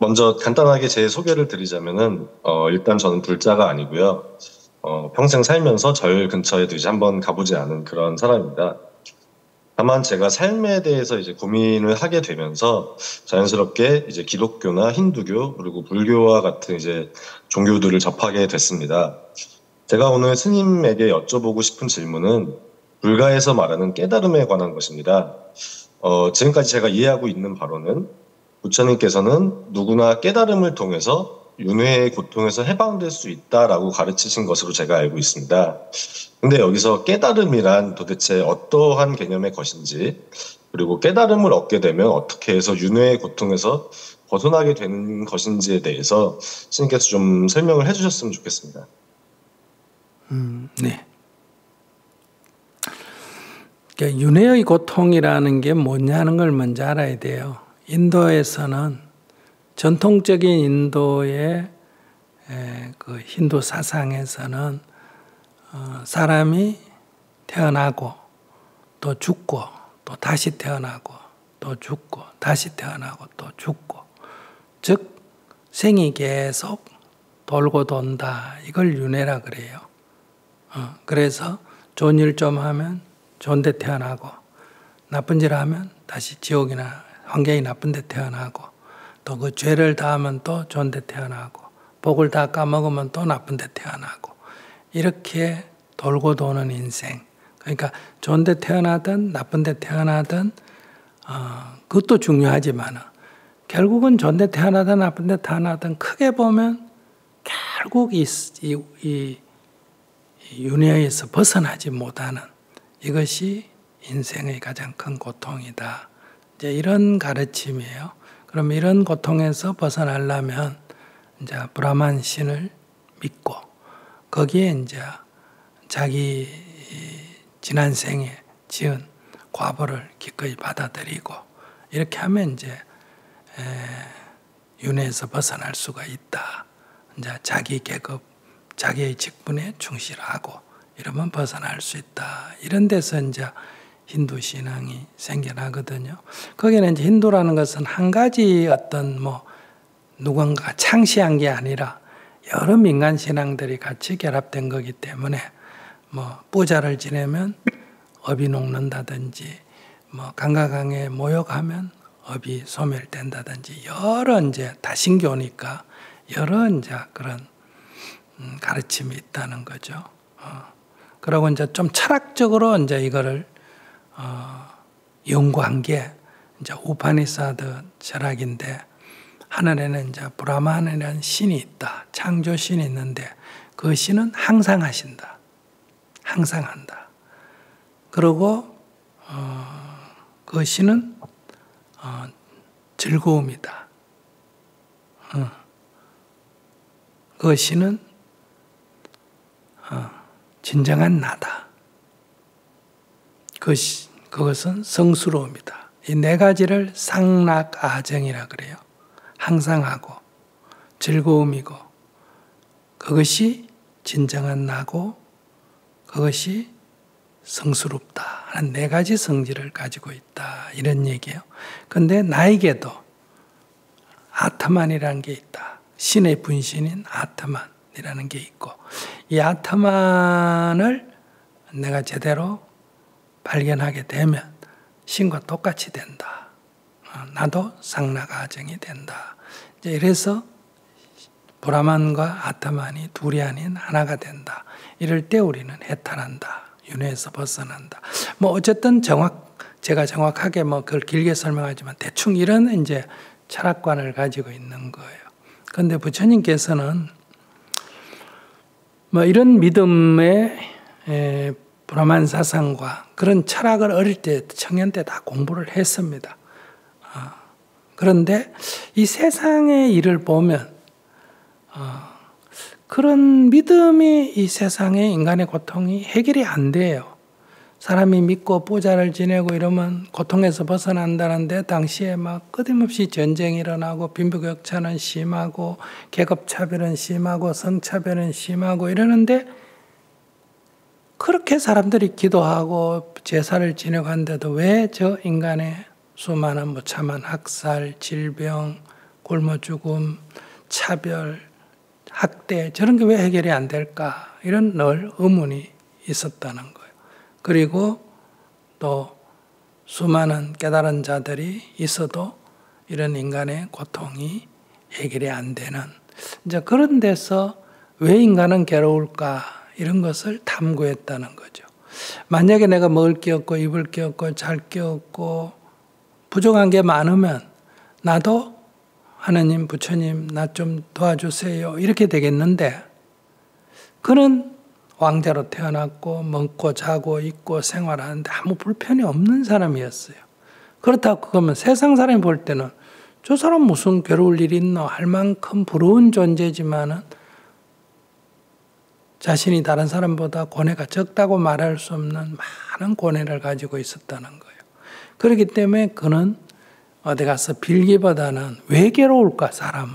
먼저 간단하게 제 소개를 드리자면은, 일단 저는 불자가 아니고요. 평생 살면서 절 근처에도 이제 한번 가보지 않은 그런 사람입니다. 다만 제가 삶에 대해서 이제 고민을 하게 되면서 자연스럽게 이제 기독교나 힌두교 그리고 불교와 같은 이제 종교들을 접하게 됐습니다. 제가 오늘 스님에게 여쭤보고 싶은 질문은 불가에서 말하는 깨달음에 관한 것입니다. 지금까지 제가 이해하고 있는 바로는 부처님께서는 누구나 깨달음을 통해서 윤회의 고통에서 해방될 수 있다라고 가르치신 것으로 제가 알고 있습니다. 근데 여기서 깨달음이란 도대체 어떠한 개념의 것인지, 그리고 깨달음을 얻게 되면 어떻게 해서 윤회의 고통에서 벗어나게 되는 것인지에 대해서 스님께서 좀 설명을 해주셨으면 좋겠습니다. 네. 그러니까 윤회의 고통이라는 게 뭐냐는 걸 먼저 알아야 돼요. 인도에서는 전통적인 인도의 그 힌두 사상에서는 사람이 태어나고 또 죽고 또 다시 태어나고 또 죽고 다시 태어나고 또 죽고, 즉 생이 계속 돌고 돈다, 이걸 윤회라 그래요. 그래서 좋은 일 좀 하면 좋은 데 태어나고, 나쁜 일 하면 다시 지옥이나 환경이 나쁜 데 태어나고, 또 그 죄를 다하면 또 좋은 데 태어나고, 복을 다 까먹으면 또 나쁜 데 태어나고, 이렇게 돌고 도는 인생. 그러니까 좋은 데 태어나든 나쁜 데 태어나든 그것도 중요하지만 결국은 좋은 데 태어나든 나쁜 데 태어나든 크게 보면 결국 이 윤회에서 벗어나지 못하는 이것이 인생의 가장 큰 고통이다. 이제 이런 가르침이에요. 그럼 이런 고통에서 벗어나려면 이제 브라만 신을 믿고 거기에 이제 자기 지난 생에 지은 과보를 기꺼이 받아들이고 이렇게 하면 이제 윤회에서 벗어날 수가 있다. 이제 자기 계급, 자기의 직분에 충실하고 이러면 벗어날 수 있다. 이런 데서 이제 힌두 신앙이 생겨나거든요. 거기는 이제 힌두라는 것은 한 가지 어떤 누군가 창시한 게 아니라 여러 민간 신앙들이 같이 결합된 거기 때문에 뿌자를 지내면 업이 녹는다든지 강가강에 모욕하면 업이 소멸된다든지 여러 이제 다신교니까 여러 이제 그런 가르침이 있다는 거죠. 그리고 이제 좀 철학적으로 이제 이거를 연구한 게 이제 우파니사드 철학인데, 하늘에는 이제 브라만이라는 신이 있다. 창조 신이 있는데 그 신은 항상 하신다. 항상 한다. 그리고 그 신은 즐거움이다. 그 신은 진정한 나다. 그것은 성스러움이다. 이 네 가지를 상락아정이라 그래요. 항상 하고 즐거움이고 그것이 진정한 나고 그것이 성스럽다 하는 네 가지 성질을 가지고 있다, 이런 얘기예요. 그런데 나에게도 아타만이라는 게 있다. 신의 분신인 아타만이라는 게 있고, 이 아타만을 내가 제대로 발견하게 되면 신과 똑같이 된다. 나도 상락아정이 된다. 이래서 브라만과 아타만이 둘이 아닌 하나가 된다. 이럴 때 우리는 해탈한다. 윤회에서 벗어난다. 어쨌든 제가 정확하게 그걸 길게 설명하지만 대충 이런 이제 철학관을 가지고 있는 거예요. 그런데 부처님께서는 이런 믿음의 브라만 사상과 그런 철학을 어릴 때 청년 때 다 공부를 했습니다. 그런데 이 세상의 일을 보면 그런 믿음이 이 세상의 인간의 고통이 해결이 안 돼요. 사람이 믿고 부자를 지내고 이러면 고통에서 벗어난다는데 당시에 끊임없이 전쟁이 일어나고 빈부격차는 심하고 계급차별은 심하고 성차별은 심하고 이러는데, 그렇게 사람들이 기도하고 제사를 지내고 하는데도 왜 저 인간의 수많은 무참한 학살, 질병, 굶어 죽음, 차별, 학대 저런 게 왜 해결이 안 될까? 이런 늘 의문이 있었다는 거예요. 그리고 또 수많은 깨달은 자들이 있어도 이런 인간의 고통이 해결이 안 되는 이제 그런 데서 왜 인간은 괴로울까? 이런 것을 탐구했다는 거죠. 만약에 내가 먹을 게 없고 입을 게 없고 잘 게 없고 부족한 게 많으면 나도 하나님, 부처님 나 좀 도와주세요 이렇게 되겠는데 그는 왕자로 태어났고 먹고 자고 입고 생활하는데 아무 불편이 없는 사람이었어요. 그렇다고 그러면 세상 사람이 볼 때는 저 사람 무슨 괴로울 일이 있노 할 만큼 부러운 존재지만은 자신이 다른 사람보다 고뇌가 적다고 말할 수 없는 많은 고뇌를 가지고 있었다는 거예요. 그렇기 때문에 그는 어디 가서 빌기보다는 왜 괴로울까 사람은?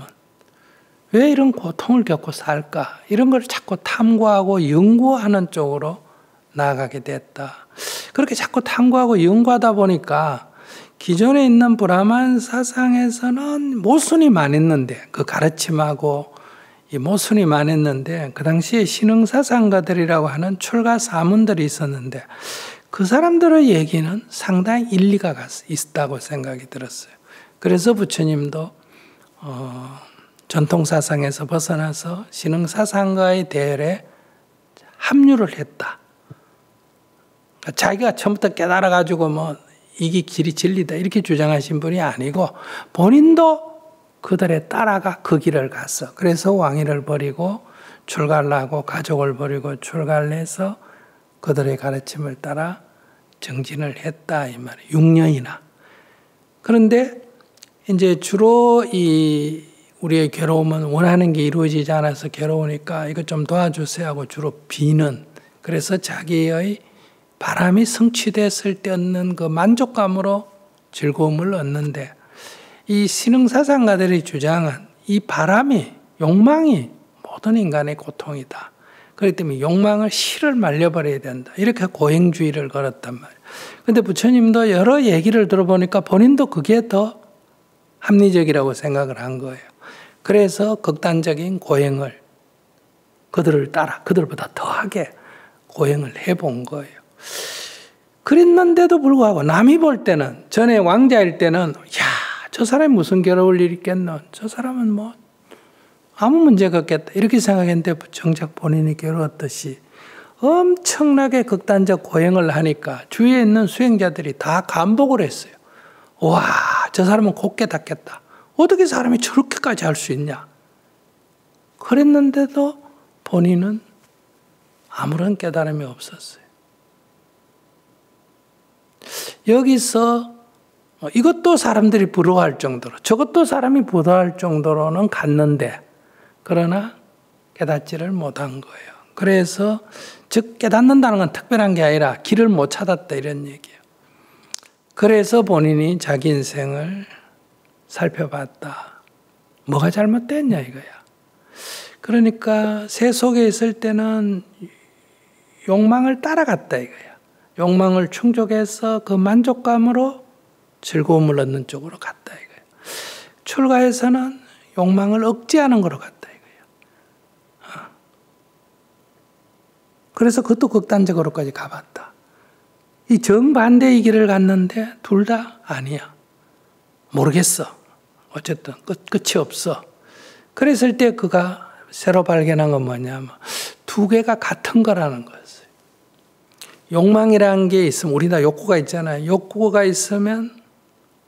왜 이런 고통을 겪고 살까? 이런 걸 자꾸 탐구하고 연구하는 쪽으로 나아가게 됐다. 그렇게 자꾸 탐구하고 연구하다 보니까 기존에 있는 브라만 사상에서는 모순이만 있는데 그 가르침하고 이 모순이만 있는데 그 당시에 신흥사상가들이라고 하는 출가 사문들이 있었는데 그 사람들의 얘기는 상당히 일리가 있다고 생각이 들었어요. 그래서 부처님도 전통사상에서 벗어나서 신흥사상가의 대열에 합류를 했다. 자기가 처음부터 깨달아가지고 뭐 이게 길이 진리다 이렇게 주장하신 분이 아니고 본인도 그들에 따라가 그 길을 갔어. 그래서 왕위를 버리고 출가를 하고 가족을 버리고 출가를 해서 그들의 가르침을 따라 정진을 했다 이 말이에요. 6년이나. 그런데 이제 주로 이 우리의 괴로움은 원하는 게 이루어지지 않아서 괴로우니까 이것 좀 도와주세요 하고 주로 비는 그래서 자기의 바람이 성취됐을 때 얻는 그 만족감으로 즐거움을 얻는데 이 신흥사상가들이 주장한 이 바람이 욕망이 모든 인간의 고통이다. 그렇기 때문에 욕망을 실을 말려버려야 된다. 이렇게 고행주의를 걸었단 말이에요. 그런데 부처님도 여러 얘기를 들어보니까 본인도 그게 더 합리적이라고 생각을 한 거예요. 그래서 극단적인 고행을 그들을 따라 그들보다 더하게 고행을 해본 거예요. 그랬는데도 불구하고 남이 볼 때는 전에 왕자일 때는 저 사람이 무슨 괴로울 일이 있겠노? 저 사람은 뭐 아무 문제가 없겠다 이렇게 생각했는데 정작 본인이 괴로웠듯이 엄청나게 극단적 고행을 하니까 주위에 있는 수행자들이 다 감복을 했어요. 와, 저 사람은 곧 깨닫겠다. 어떻게 사람이 저렇게까지 할 수 있냐? 그랬는데도 본인은 아무런 깨달음이 없었어요. 여기서 이것도 사람들이 부러워할 정도로 저것도 사람이 부러워할 정도로는 갔는데 그러나 깨닫지를 못한 거예요. 그래서 즉 깨닫는다는 건 특별한 게 아니라 길을 못 찾았다 이런 얘기예요. 그래서 본인이 자기 인생을 살펴봤다. 뭐가 잘못됐냐 이거야. 그러니까 새 속에 있을 때는 욕망을 따라갔다 이거야. 욕망을 충족해서 그 만족감으로 즐거움을 얻는 쪽으로 갔다 이거예요. 출가에서는 욕망을 억제하는 거로 갔다 이거예요. 그래서 그것도 극단적으로까지 가봤다. 이 정반대의 길을 갔는데 둘 다 아니야. 모르겠어. 어쨌든 끝이 없어. 그랬을 때 그가 새로 발견한 건 뭐냐면 두 개가 같은 거라는 거였어요. 욕망이라는 게 있으면 우리 다 욕구가 있잖아요. 욕구가 있으면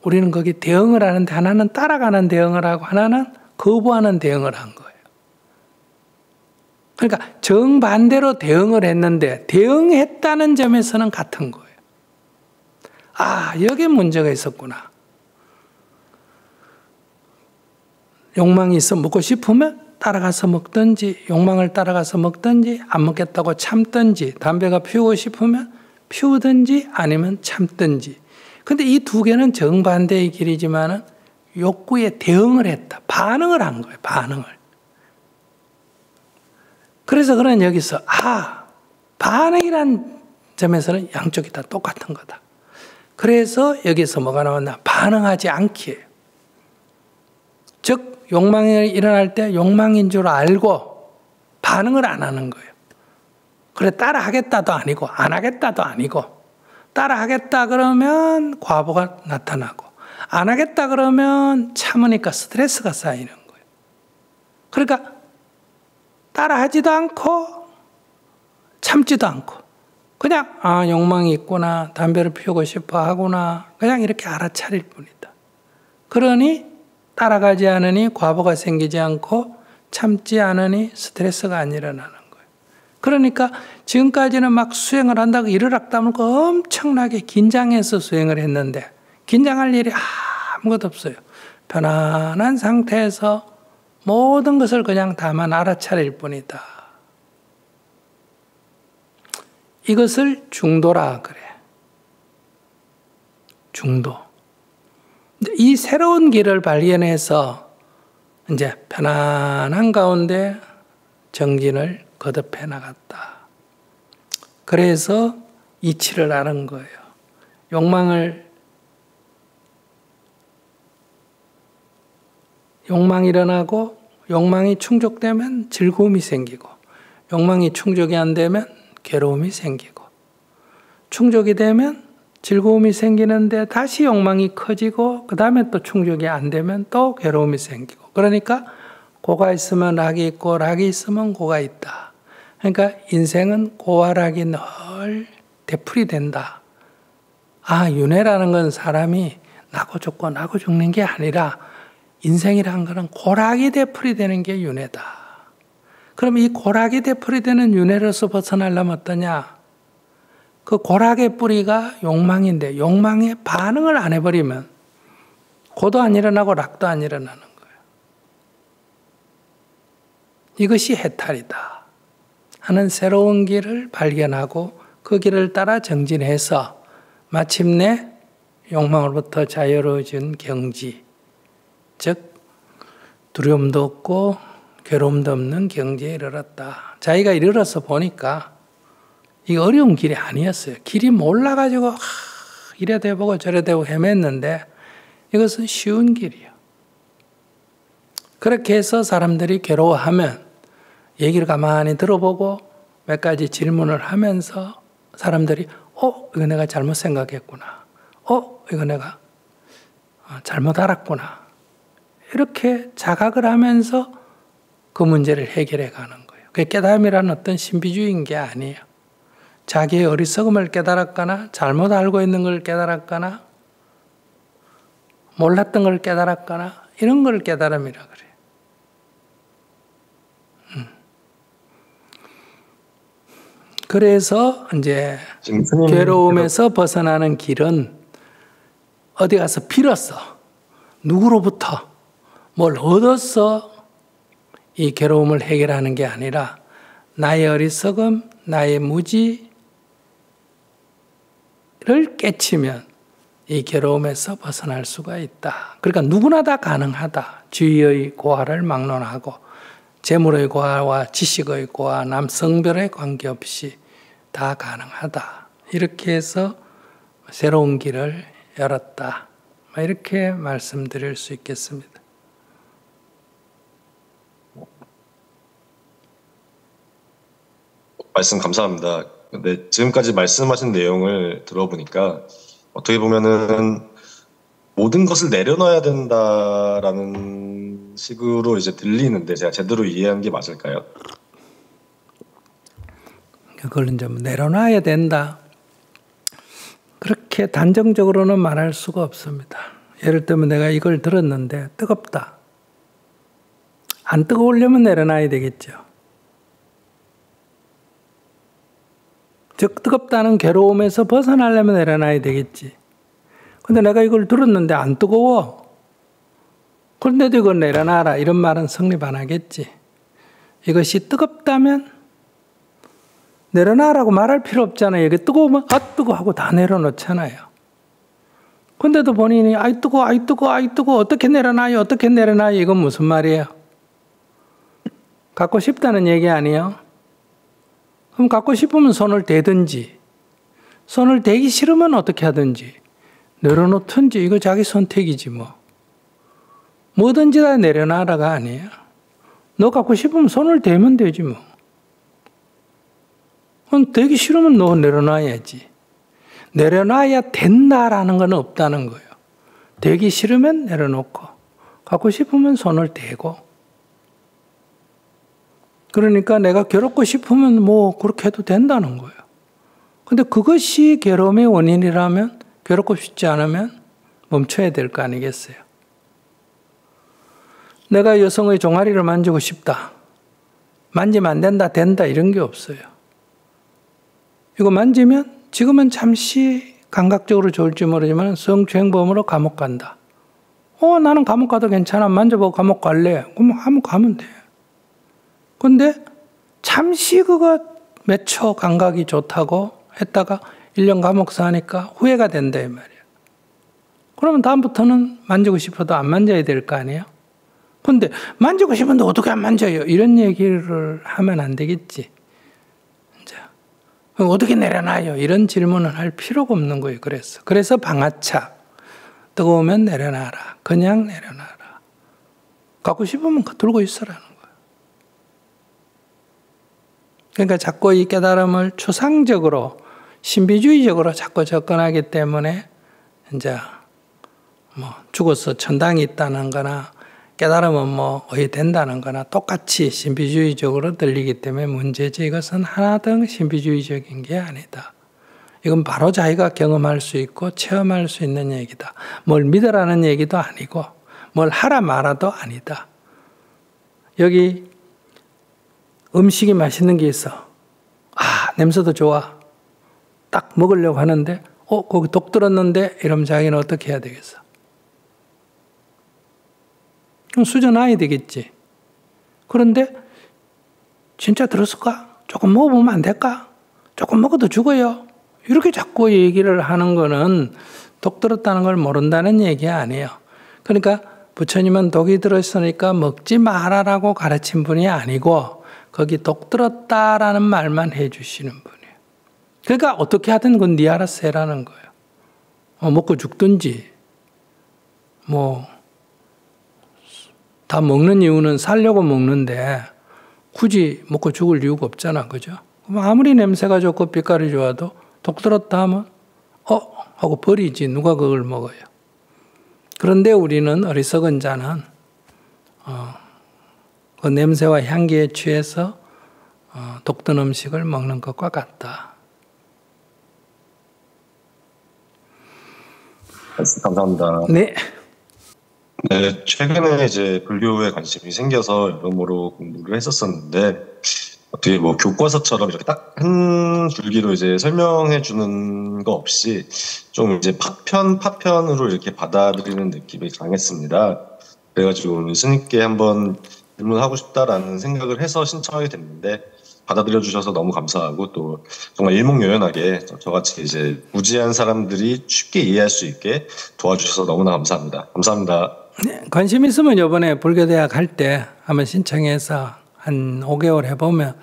우리는 거기 대응을 하는데 하나는 따라가는 대응을 하고 하나는 거부하는 대응을 한 거예요. 그러니까 정반대로 대응을 했는데 대응했다는 점에서는 같은 거예요. 아, 여기에 문제가 있었구나. 욕망이 있어 먹고 싶으면 따라가서 먹든지 욕망을 따라가서 먹든지 안 먹겠다고 참든지 담배가 피우고 싶으면 피우든지 아니면 참든지. 근데 이 두 개는 정반대의 길이지만은 욕구에 대응을 했다. 반응을 한 거예요. 반응을. 그래서 그는 여기서 반응이란 점에서는 양쪽이 다 똑같은 거다. 그래서 여기서 뭐가 나왔나? 반응하지 않기예요. 즉 욕망이 일어날 때 욕망인 줄 알고 반응을 안 하는 거예요. 그래 따라 하겠다도 아니고 안 하겠다도 아니고, 따라 하겠다 그러면 과보가 나타나고 안 하겠다 그러면 참으니까 스트레스가 쌓이는 거예요. 그러니까 따라 하지도 않고 참지도 않고 그냥 욕망이 있구나, 담배를 피우고 싶어 하구나, 그냥 이렇게 알아차릴 뿐이다. 그러니 따라가지 않으니 과보가 생기지 않고 참지 않으니 스트레스가 안 일어나는 거예요. 그러니까 지금까지는 막 수행을 한다고 이를 악다물고 엄청나게 긴장해서 수행을 했는데 긴장할 일이 아무것도 없어요. 편안한 상태에서 모든 것을 그냥 다만 알아차릴 뿐이다. 이것을 중도라 그래. 중도. 이 새로운 길을 발견해서 이제 편안한 가운데 정진을 거듭해 나갔다. 그래서 이치를 아는 거예요. 욕망이 일어나고 욕망이 충족되면 즐거움이 생기고 욕망이 충족이 안 되면 괴로움이 생기고 충족이 되면 즐거움이 생기는데 다시 욕망이 커지고 그 다음에 또 충족이 안 되면 또 괴로움이 생기고, 그러니까 고가 있으면 락이 있고 락이 있으면 고가 있다. 그러니까 인생은 고와 락이 늘 되풀이 된다. 윤회라는 건 사람이 나고 죽고 나고 죽는 게 아니라 인생이라는 것은 고락이 되풀이 되는 게 윤회다. 그럼 이 고락이 되풀이 되는 윤회로서 벗어나려면 어떠냐? 그 고락의 뿌리가 욕망인데 욕망에 반응을 안 해버리면 고도 안 일어나고 락도 안 일어나는 거예요. 이것이 해탈이다 하는 새로운 길을 발견하고 그 길을 따라 정진해서 마침내 욕망으로부터 자유로워진 경지, 즉 두려움도 없고 괴로움도 없는 경지에 이르렀다. 자기가 이르러서 보니까 이 어려운 길이 아니었어요. 길이 몰라가지고 이래 돼보고 저래 돼보고 헤맸는데 이것은 쉬운 길이에요. 그렇게 해서 사람들이 괴로워하면 얘기를 가만히 들어보고 몇 가지 질문을 하면서 사람들이 이거 내가 잘못 생각했구나. 이거 내가 잘못 알았구나. 이렇게 자각을 하면서 그 문제를 해결해 가는 거예요. 그게 깨달음이라는 어떤 신비주의인 게 아니에요. 자기의 어리석음을 깨달았거나 잘못 알고 있는 걸 깨달았거나 몰랐던 걸 깨달았거나 이런 걸 깨달음이라 그래요. 그래서 이제 괴로움에서 벗어나는 길은 어디 가서 빌었어. 누구로부터 뭘 얻어서 이 괴로움을 해결하는 게 아니라 나의 어리석음, 나의 무지를 깨치면 이 괴로움에서 벗어날 수가 있다. 그러니까 누구나 다 가능하다. 주의의 고하를 막론하고 재물의 고하와 지식의 고하, 남성별에 관계없이 다 가능하다. 이렇게 해서 새로운 길을 열었다. 이렇게 말씀드릴 수 있겠습니다. 말씀 감사합니다. 근데 지금까지 말씀하신 내용을 들어보니까 어떻게 보면은 모든 것을 내려놔야 된다라는 식으로 이제 들리는데 제가 제대로 이해한 게 맞을까요? 그걸 이제 내려놔야 된다. 그렇게 단정적으로는 말할 수가 없습니다. 예를 들면 내가 이걸 들었는데 뜨겁다. 안 뜨거우려면 내려놔야 되겠죠. 즉 뜨겁다는 괴로움에서 벗어나려면 내려놔야 되겠지. 근데 내가 이걸 들었는데 안 뜨거워. 그런데도 이걸 내려놔라. 이런 말은 성립 안 하겠지. 이것이 뜨겁다면 내려놔라고 말할 필요 없잖아요. 이게 뜨거우면 뜨거워 하고 다 내려놓잖아요. 근데도 본인이 아이 뜨거워 어떻게 내려놔요 어떻게 내려놔요 이건 무슨 말이에요? 갖고 싶다는 얘기 아니에요? 그럼 갖고 싶으면 손을 대든지 손을 대기 싫으면 어떻게 하든지 내려놓든지 이거 자기 선택이지 뭐 뭐든지 다 내려놔라가 아니에요. 너 갖고 싶으면 손을 대면 되지 뭐. 그럼 되기 싫으면 너 내려놔야지. 내려놔야 된다라는 건 없다는 거예요. 되기 싫으면 내려놓고 갖고 싶으면 손을 대고. 그러니까 내가 괴롭고 싶으면 뭐 그렇게 해도 된다는 거예요. 근데 그것이 괴로움의 원인이라면 괴롭고 싶지 않으면 멈춰야 될 거 아니겠어요? 내가 여성의 종아리를 만지고 싶다. 만지면 안 된다, 된다 이런 게 없어요. 이거 만지면 지금은 잠시 감각적으로 좋을지 모르지만 성추행범으로 감옥 간다. 나는 감옥 가도 괜찮아. 만져보고 감옥 갈래. 그럼 감옥 가면 돼. 근데 잠시 그거 몇 초 감각이 좋다고 했다가 1년 감옥 사니까 후회가 된다 이 말이야. 그러면 다음부터는 만지고 싶어도 안 만져야 될 거 아니에요? 근데 만지고 싶은데 어떻게 안 만져요? 이런 얘기를 하면 안 되겠지. 이제 어떻게 내려놔요? 이런 질문을 할 필요가 없는 거예요. 그래서 방아차. 뜨거우면 내려놔라. 그냥 내려놔라. 갖고 싶으면 들고 있으라는 거예요. 그러니까 자꾸 이 깨달음을 추상적으로 신비주의적으로 자꾸 접근하기 때문에 이제 뭐 죽어서 천당이 있다는 거나 깨달음은 뭐 의된다는 거나 똑같이 신비주의적으로 들리기 때문에 문제지. 이것은 하나등 신비주의적인 게 아니다. 이건 바로 자기가 경험할 수 있고 체험할 수 있는 얘기다. 뭘 믿으라는 얘기도 아니고 뭘 하라 말아도 아니다. 여기 음식이 맛있는 게 있어. 냄새도 좋아. 딱 먹으려고 하는데 거기 독 들었는데 이러면 자기는 어떻게 해야 되겠어? 수저놔야 되겠지. 그런데 진짜 들었을까? 조금 먹어보면 안 될까? 조금 먹어도 죽어요. 이렇게 자꾸 얘기를 하는 거는 독 들었다는 걸 모른다는 얘기 아니에요. 그러니까 부처님은 독이 들었으니까 먹지 말아라고 가르친 분이 아니고 거기 독 들었다라는 말만 해주시는 분이에요. 그러니까 어떻게 하든 그건 네 알아서 해라는 거예요. 먹고 죽든지 다 먹는 이유는 살려고 먹는데 굳이 먹고 죽을 이유가 없잖아. 그죠? 아무리 냄새가 좋고 빛깔이 좋아도 독 들었다 하면 하고 버리지. 누가 그걸 먹어요. 그런데 우리는 어리석은 자는 그 냄새와 향기에 취해서 독든 음식을 먹는 것과 같다. 감사합니다. 네. 네, 최근에 이제 불교에 관심이 생겨서 여러모로 공부를 했었었는데 어떻게 뭐 교과서처럼 이렇게 딱 한 줄기로 이제 설명해 주는 거 없이 좀 이제 파편으로 이렇게 받아들이는 느낌이 강했습니다. 그래가지고 오늘 스님께 한번 질문하고 싶다라는 생각을 해서 신청하게 됐는데 받아들여 주셔서 너무 감사하고 또 정말 일목요연하게 저같이 이제 무지한 사람들이 쉽게 이해할 수 있게 도와주셔서 너무나 감사합니다. 감사합니다. 네, 관심 있으면 이번에 불교대학 할 때 한번 신청해서 한 5개월 해보면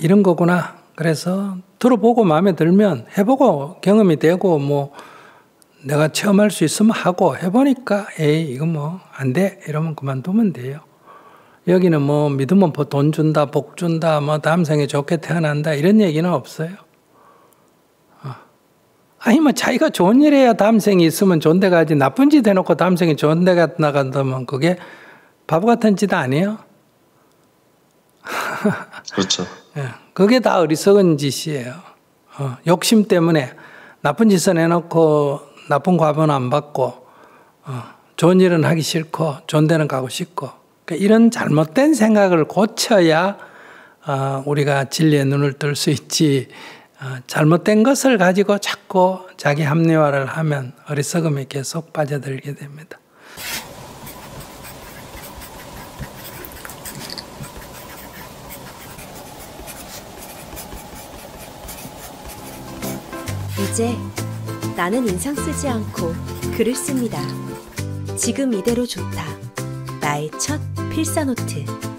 이런 거구나. 그래서 들어보고 마음에 들면 해보고 경험이 되고 내가 체험할 수 있으면 하고 해보니까 이거 안 돼. 이러면 그만두면 돼요. 여기는 믿으면 돈 준다, 복 준다, 다음 생에 좋게 태어난다 이런 얘기는 없어요. 자기가 좋은 일 해야 다음 생이 있으면 좋은 데 가지. 나쁜 짓 해놓고 다음 생에 좋은 데 나간다면 그게 바보 같은 짓 아니에요? 그렇죠. 그게 다 어리석은 짓이에요. 욕심 때문에 나쁜 짓을 해놓고 나쁜 과보는 안 받고 좋은 일은 하기 싫고 좋은 데는 가고 싶고 그러니까 이런 잘못된 생각을 고쳐야 우리가 진리의 눈을 뜰 수 있지. 잘못된 것을 가지고 자꾸 자기 합리화를 하면 어리석음에 계속 빠져들게 됩니다. 이제 나는 인상 쓰지 않고 글을 씁니다. 지금 이대로 좋다. 나의 첫 필사노트.